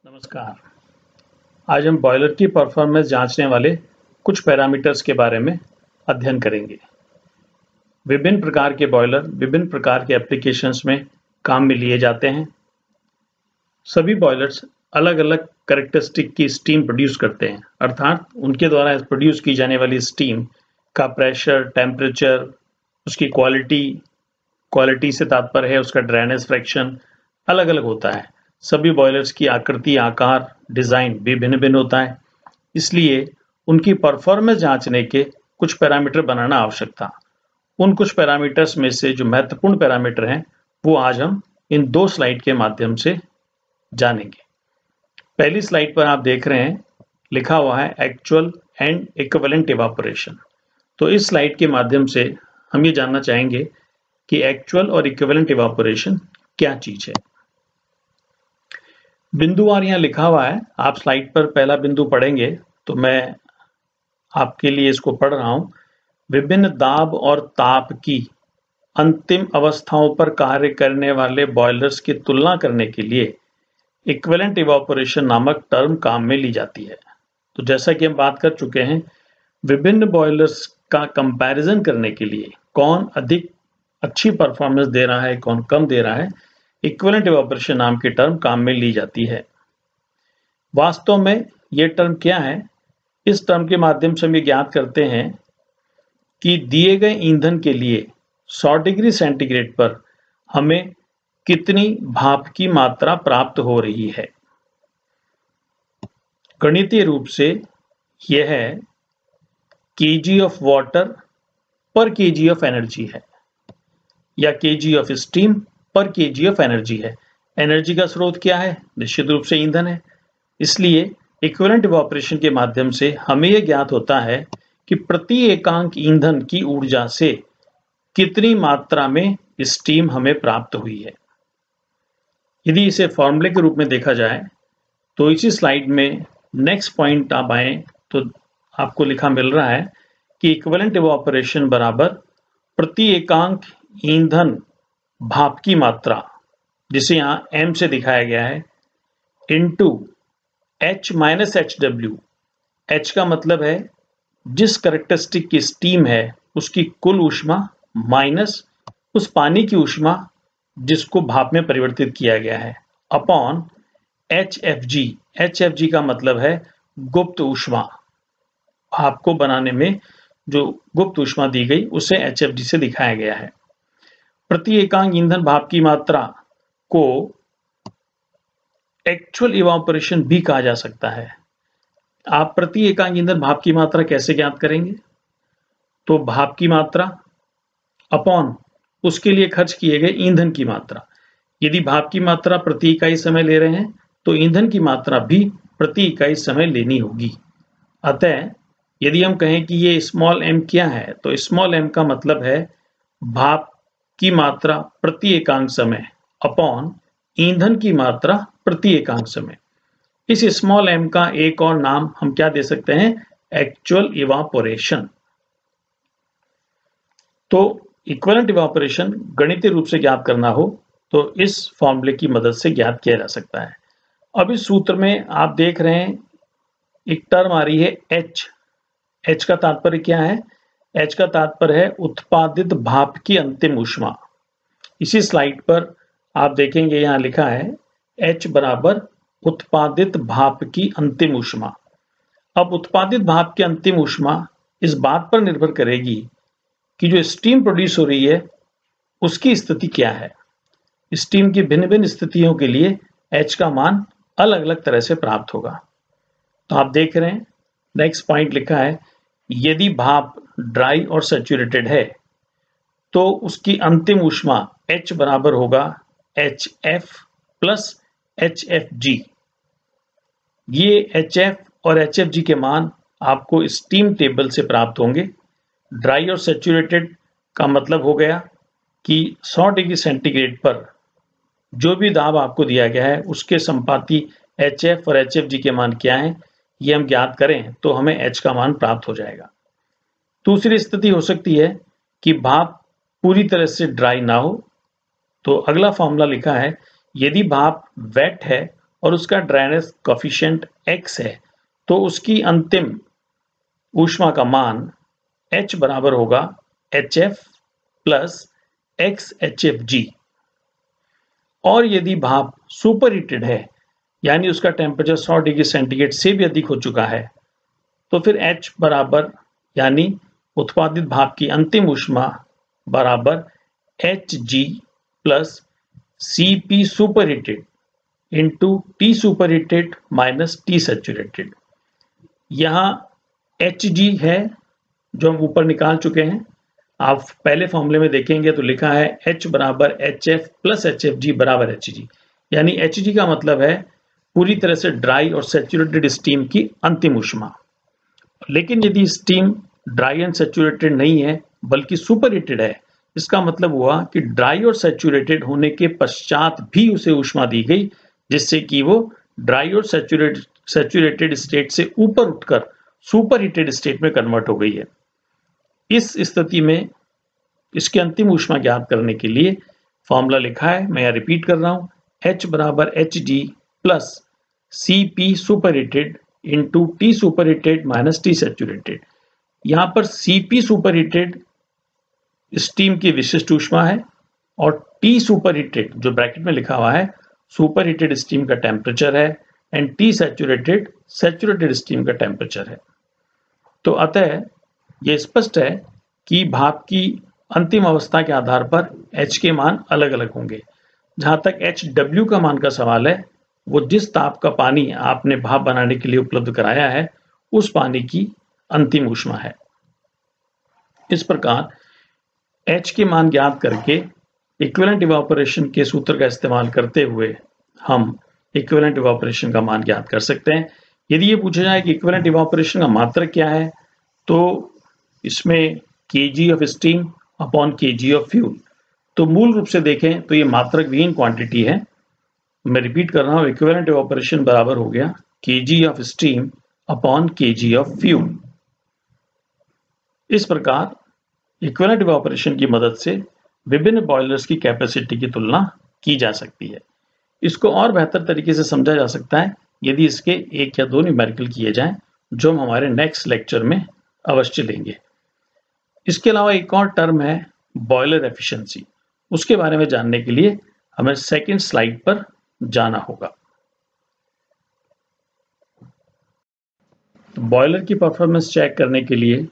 नमस्कार। आज हम बॉयलर की परफॉर्मेंस जांचने वाले कुछ पैरामीटर्स के बारे में अध्ययन करेंगे। विभिन्न प्रकार के बॉयलर विभिन्न प्रकार के एप्लीकेशंस में काम में लिए जाते हैं। सभी बॉयलर्स अलग-अलग कैरेक्टरिस्टिक की स्टीम प्रोड्यूस करते हैं, अर्थात उनके द्वारा प्रोड्यूस की जाने वाली स्टीम का प्रेशर, टेम्परेचर, उसकी क्वालिटी से तात्पर्य है उसका ड्राइनेस फ्रैक्शन अलग-अलग होता है। सभी बॉयलर्स की आकृति, आकार, डिजाइन भी भिन्न-भिन्न होता है, इसलिए उनकी परफॉर्मेंस जांचने के कुछ पैरामीटर बनाना आवश्यक था। उन कुछ पैरामीटर्स में से जो महत्वपूर्ण पैरामीटर हैं, वो आज हम इन दो स्लाइड के माध्यम से जानेंगे। पहली स्लाइड पर आप देख रहे हैं, लिखा हुआ है एक्चुअल एंड इक्विवेलेंट इवापोरेशन। तो इस स्लाइड के माध्यम से हम ये जानना चाहेंगे कि एक्चुअल और इक्विवेलेंट इवापोरेशन क्या चीज है। बिंदुवार यहाँ लिखा हुआ है, आप स्लाइड पर पहला बिंदु पढ़ेंगे तो मैं आपके लिए इसको पढ़ रहा हूं। विभिन्न दाब और ताप की अंतिम अवस्थाओं पर कार्य करने वाले बॉयलर्स की तुलना करने के लिए इक्विवेलेंट इवापोरेशन नामक टर्म काम में ली जाती है। तो जैसा कि हम बात कर चुके हैं, विभिन्न बॉयलर्स का कंपैरिजन करने के लिए कौन अधिक अच्छी परफॉर्मेंस दे रहा है, कौन कम दे रहा है, इक्विवेलेंट इवापोरेशन नाम की टर्म काम में ली जाती है। वास्तव में यह टर्म क्या है? इस टर्म के माध्यम से हम ये ज्ञात करते हैं कि दिए गए ईंधन के लिए 100 डिग्री सेंटीग्रेड पर हमें कितनी भाप की मात्रा प्राप्त हो रही है। गणितीय रूप से यह है kg ऑफ वाटर पर kg ऑफ एनर्जी है, या kg ऑफ स्टीम पर kg ऑफ एनर्जी है। एनर्जी का स्रोत क्या है? निश्चित रूप से ईंधन है। इसलिए इक्विवेलेंट इवापोरेशन के माध्यम से हमें यह ज्ञात होता है कि प्रति एकांक ईंधन की ऊर्जा से कितनी मात्रा में स्टीम हमें प्राप्त हुई है। यदि इसे फॉर्मूले के रूप में देखा जाए तो इसी स्लाइड में नेक्स्ट पॉइंट आप आए तो आपको लिखा मिल रहा है कि इक्विवेलेंट इवापोरेशन बराबर प्रति एकांक ईंधन भाप की मात्रा, जिसे यहाँ m से दिखाया गया है, into H minus HW। H का मतलब है जिस कैरेक्टरिस्टिक की स्टीम है उसकी कुल ऊष्मा माइनस उस पानी की ऊष्मा जिसको भाप में परिवर्तित किया गया है, अपॉन HFG। HFG का मतलब है गुप्त ऊष्मा। भाप को बनाने में जो गुप्त ऊष्मा दी गई उसे HFG से दिखाया गया है। प्रति एकांक ईंधन भाप की मात्रा को एक्चुअल इवापोरेशन भी कहा जा सकता है। आप प्रति एकांक ईंधन भाप की मात्रा कैसे ज्ञात करेंगे? तो भाप की मात्रा अपॉन उसके लिए खर्च किए गए ईंधन की मात्रा। यदि भाप की मात्रा प्रति इकाई समय ले रहे हैं तो ईंधन की मात्रा भी प्रति इकाई समय लेनी होगी। अतः यदि हम कहें कि ये स्मॉल m क्या है, तो स्मॉल m का मतलब है भाप की मात्रा प्रति एकांक समय अपॉन ईंधन की मात्रा प्रति एकांक समय। इस स्मॉल m का एक और नाम हम क्या दे सकते हैं? Actual evaporation. तो इक्विवेलेंट इवापोरेशन गणितीय रूप से ज्ञात करना हो तो इस फॉर्मूले की मदद से ज्ञात किया जा सकता है। अब इस सूत्र में आप देख रहे हैं एक टर्म आ रही है H। H का तात्पर्य क्या है? H का तात्पर्य है उत्पादित भाप की अंतिम ऊष्मा। इसी स्लाइड पर आप देखेंगे यहाँ लिखा है H बराबर उत्पादित भाप की अंतिम ऊष्मा। अब उत्पादित भाप की अंतिम ऊष्मा इस बात पर निर्भर करेगी कि जो स्टीम प्रोड्यूस हो रही है उसकी स्थिति क्या है। स्टीम की भिन्न भिन्न स्थितियों के लिए H का मान अलग अलग तरह से प्राप्त होगा। तो आप देख रहे हैं नेक्स्ट पॉइंट लिखा है, यदि भाप ड्राई और सैचुरेटेड है तो उसकी अंतिम ऊष्मा H बराबर होगा HF प्लस HFG। ये HF और HFG के मान आपको स्टीम टेबल से प्राप्त होंगे। ड्राई और सैचुरेटेड का मतलब हो गया कि 100 डिग्री सेंटीग्रेड पर जो भी दाब आपको दिया गया है उसके संपाती HF और HFG के मान क्या हैं, ये हम ज्ञात करें तो हमें H का मान प्राप्त हो जाएगा। दूसरी स्थिति हो सकती है कि भाप पूरी तरह से ड्राई ना हो, तो अगला फॉर्मूला लिखा है, यदि भाप वेट है और उसका ड्राइनेस कोफिशिएंट x है, तो उसकी अंतिम ऊष्मा का मान H बराबर होगा HF प्लस XHFG। और यदि भाप सुपर हीटेड है, यानी उसका टेम्परेचर 100 डिग्री सेंटीग्रेड से भी अधिक हो चुका है, तो फिर H बराबर यानी उत्पादित भाप की अंतिम ऊष्मा बराबर Hg plus Cp super heated into T super heated minus T saturated. यहाँ Hg है जो हम ऊपर निकाल चुके हैं। आप पहले फॉर्मूले में देखेंगे तो लिखा है H बराबर HF प्लस HFG बराबर Hg, यानी Hg का मतलब है पूरी तरह से ड्राई और सैचुरेटेड स्टीम की अंतिम ऊष्मा। लेकिन यदि स्टीम ड्राई एंड सैचुरेटेड नहीं है बल्कि सुपर हीटेड है, इसका मतलब हुआ कि ड्राई और सैचुरेटेड होने के पश्चात भी उसे ऊष्मा दी गई, जिससे कि वो ड्राई और सैचुरेटेड स्टेट से ऊपर उठकर सुपर हीटेड स्टेट में कन्वर्ट हो गई है। इस स्थिति में इसकी अंतिम ऊष्मा ज्ञात करने के लिए फॉर्मूला लिखा है, मैं यहाँ रिपीट कर रहा हूँ, H बराबर Hg plus Cp super heated into T super heated minus T saturated. यहाँ पर Cp सुपर हीटेड स्टीम की विशिष्ट ऊष्मा है और T सुपर हीटेड जो ब्रैकेट में लिखा हुआ है सुपर हीटेड स्टीम का टेम्परेचर है and T saturated saturated steam का टेम्परेचर है। तो अतः यह स्पष्ट है कि भाप की अंतिम अवस्था के आधार पर H के मान अलग अलग होंगे। जहां तक HW का मान का सवाल है, वो जिस ताप का पानी आपने भाप बनाने के लिए उपलब्ध कराया है उस पानी की अंतिम ऊष्मा है। इस प्रकार H के मान ज्ञात करके इक्विवेलेंट इवापोरेशन के सूत्र का इस्तेमाल करते हुए हम इक्विवेलेंट इवापोरेशन का मान ज्ञात कर सकते हैं। यदि ये पूछा जाए कि इक्विवेलेंट इवापोरेशन का मात्रक क्या है, तो इसमें kg of steam upon kg of fuel. तो मूल रूप से देखें तो ये मात्रक विहीन क्वांटिटी है। मैं रिपीट कर रहा हूँ, इक्विवेलेंट इवापोरेशन बराबर हो गया kg of steam upon kg of fuel. इस प्रकार इक्विवेलेंट इवापोरेशन की मदद से विभिन्न बॉयलर्स की कैपेसिटी की तुलना की जा सकती है। इसको और बेहतर तरीके से समझा जा सकता है यदि इसके एक या दो न्यूमेरिकल किए जाएं, जो हम हमारे नेक्स्ट लेक्चर में अवश्य लेंगे। इसके अलावा एक और टर्म है बॉयलर एफिशिएंसी। उसके बारे में जानने के लिए हमें सेकंड स्लाइड पर जाना होगा। तो बॉयलर की परफॉर्मेंस चेक करने के लिए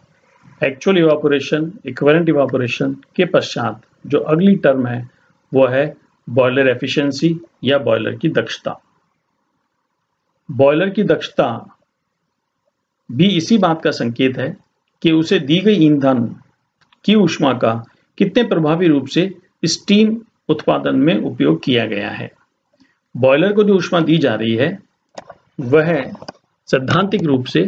एक्चुअल इवापोरेशन, इक्विवेलेंट इवापोरेशन के पश्चात जो अगली टर्म है वो है बॉयलर एफिशिएंसी या बॉयलर की दक्षता। बॉयलर की दक्षता भी इसी बात का संकेत है कि उसे दी गई ईंधन की ऊष्मा का कितने प्रभावी रूप से स्टीम उत्पादन में उपयोग किया गया है। बॉयलर को जो ऊष्मा दी जा रही है वह सैद्धांतिक रूप से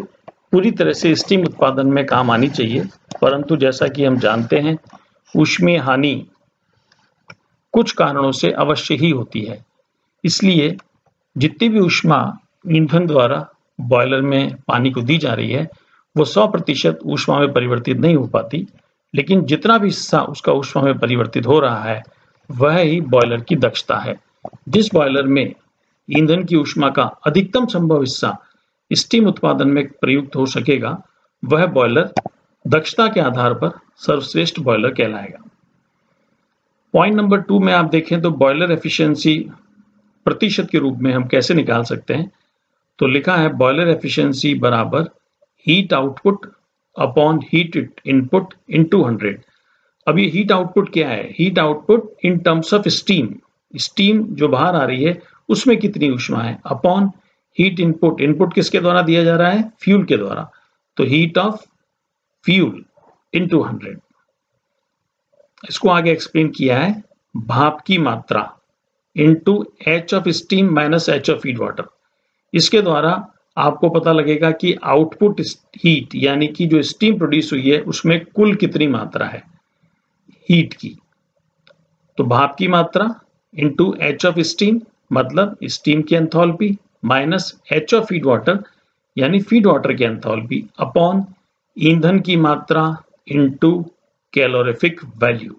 पूरी तरह से स्टीम उत्पादन में काम आनी चाहिए, परंतु जैसा कि हम जानते हैं ऊष्मीय हानि कुछ कारणों से अवश्य ही होती है। इसलिए जितनी भी ऊष्मा ईंधन द्वारा बॉयलर में पानी को दी जा रही है वो 100% ऊष्मा में परिवर्तित नहीं हो पाती, लेकिन जितना भी हिस्सा उसका ऊष्मा में परिवर्तित हो रहा है वह ही बॉयलर की दक्षता है। जिस बॉयलर में ईंधन की ऊष्मा का अधिकतम संभव हिस्सा स्टीम उत्पादन में प्रयुक्त हो सकेगा वह बॉयलर दक्षता के आधार पर सर्वश्रेष्ठ बॉयलर कहलाएगा। पॉइंट नंबर 2 में आप देखें तो बॉयलर एफिशिएंसी प्रतिशत के रूप में हम कैसे निकाल सकते हैं। तो लिखा है बॉयलर एफिशिएंसी बराबर heat output upon heat input into 100। अब ये हीट आउटपुट क्या है? Heat output in terms of steam, steam जो बाहर आ रही है उसमें कितनी ऊष्मा है, अपॉन हीट इनपुट, इनपुट किसके द्वारा दिया जा रहा है? फ्यूल के द्वारा, तो हीट ऑफ फ्यूल इनटू 100। इसको आगे एक्सप्लेन किया है भाप की मात्रा into H of steam minus H of feed water. इसके द्वारा आपको पता लगेगा कि आउटपुट हीट यानी कि जो स्टीम प्रोड्यूस हुई है उसमें कुल कितनी मात्रा है हीट की। तो भाप की मात्रा इनटू एच ऑफ स्टीम मतलब स्टीम की enthalpy minus H of feed water यानी फीड वाटर की एंथैल्पी अपॉन ईंधन की मात्रा इनटू कैलोरीफिक वैल्यू।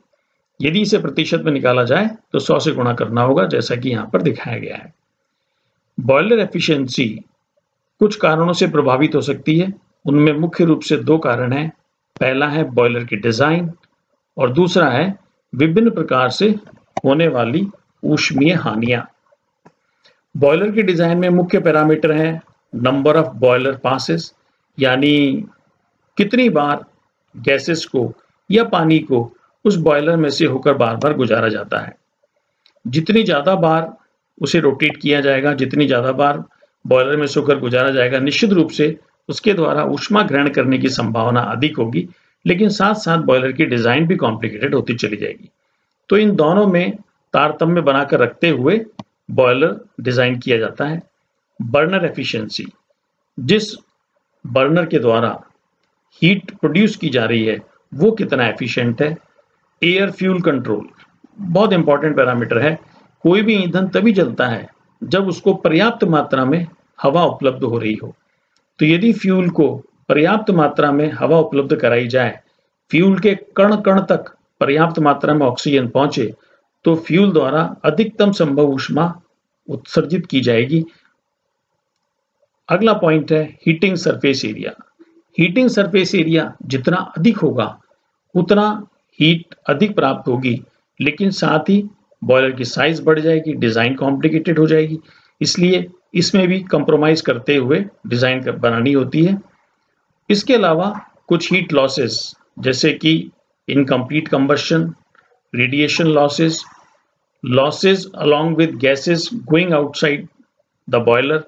यदि इसे प्रतिशत में निकाला जाए तो 100 से गुणा करना होगा, जैसा कि यहां पर दिखाया गया है। बॉयलर एफिशिएंसी कुछ कारणों से प्रभावित हो सकती है। उनमें मुख्य रूप से 2 कारण हैं। पहला है बॉयलर की डिज़ाइन और दूसरा है विभिन्न प्रकार से होने वाली ऊष्मीय हानियाँ। बॉयलर की डिज़ाइन में मुख्य पैरामीटर हैं नंबर ऑफ बॉयलर पासेस, यानी कितनी बार गैसेस को या पानी को उस बॉयलर में से होकर बार-बार गुजारा जाता है। जितनी ज़्यादा बार उसे रोटेट किया जाएगा, जितनी ज़्यादा बार बॉयलर में से होकर गुजारा जाएगा, निश्चित रूप से उसके द्वारा ऊष्मा ग्रहण करने की संभावना अधिक होगी, लेकिन साथ-साथ बॉयलर की डिज़ाइन भी कॉम्प्लिकेटेड होती चली जाएगी। तो इन दोनों में तारतम्य बनाकर रखते हुए बॉयलर डिज़ाइन किया जाता है। बर्नर एफिशिएंसी, जिस बर्नर के द्वारा हीट प्रोड्यूस की जा रही है वो कितना एफिशिएंट है। एयर फ्यूल कंट्रोल बहुत इंपॉर्टेंट पैरामीटर है। कोई भी ईंधन तभी जलता है जब उसको पर्याप्त मात्रा में हवा उपलब्ध हो रही हो। तो यदि फ्यूल को पर्याप्त मात्रा में हवा उपलब्ध कराई जाए, फ्यूल के कण-कण तक पर्याप्त मात्रा में ऑक्सीजन पहुंचे, तो फ्यूल द्वारा अधिकतम संभव ऊष्मा उत्सर्जित की जाएगी। अगला पॉइंट है heating surface area. Heating surface area जितना अधिक होगा उतना हीट अधिक प्राप्त होगी, लेकिन साथ ही बॉयलर की साइज बढ़ जाएगी, डिज़ाइन कॉम्प्लिकेटेड हो जाएगी। इसलिए इसमें भी कंप्रोमाइज़ करते हुए डिज़ाइन बनानी होती है। इसके अलावा कुछ हीट लॉसेस जैसे कि incomplete combustion, radiation losses, losses along with gases going outside the boiler,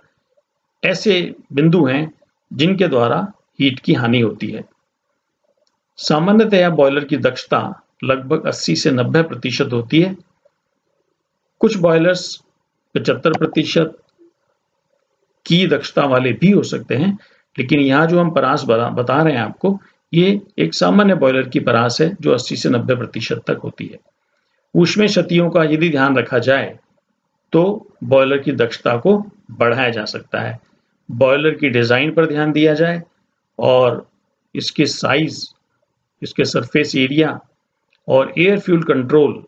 ऐसे बिंदु हैं जिनके द्वारा हीट की हानि होती है। सामान्यतया बॉयलर की दक्षता लगभग 80 से 90% होती है। कुछ बॉयलर्स 75% की दक्षता वाले भी हो सकते हैं, लेकिन यहाँ जो हम परास बता रहे हैं आपको, ये एक सामान्य बॉयलर की परास है जो 80 से 90% तक होती है। ऊष्मीय क्षतियों का यदि ध्यान रखा जाए तो बॉयलर की दक्षता को बढ़ाया जा सकता है। बॉयलर की डिज़ाइन पर ध्यान दिया जाए और इसके साइज, इसके सरफेस एरिया और air fuel control,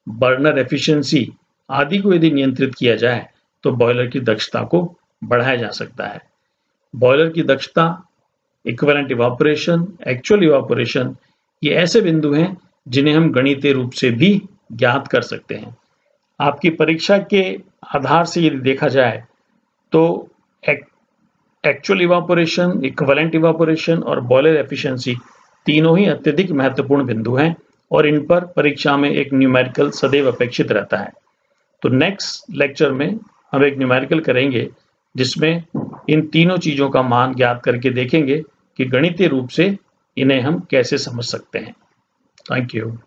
burner efficiency आदि को यदि नियंत्रित किया जाए तो बॉयलर की दक्षता को बढ़ाया जा सकता है। बॉयलर की दक्षता, इक्विवेलेंट इवापोरेशन, एक्चुअल इवापोरेशन, ये ऐसे बिंदु हैं जिन्हें हम गणितीय रूप से भी ज्ञात कर सकते हैं। आपकी परीक्षा के आधार से यदि देखा जाए तो एक्चुअल इवापोरेशन, इक्विवेलेंट इवापोरेशन और बॉयलर एफिशिएंसी तीनों ही अत्यधिक महत्वपूर्ण बिंदु हैं और इन पर परीक्षा में एक न्यूमेरिकल सदैव अपेक्षित रहता है। तो नेक्स्ट लेक्चर में हम एक न्यूमेरिकल करेंगे जिसमें इन तीनों चीज़ों का मान ज्ञात करके देखेंगे कि गणितीय रूप से इन्हें हम कैसे समझ सकते हैं। Thank you.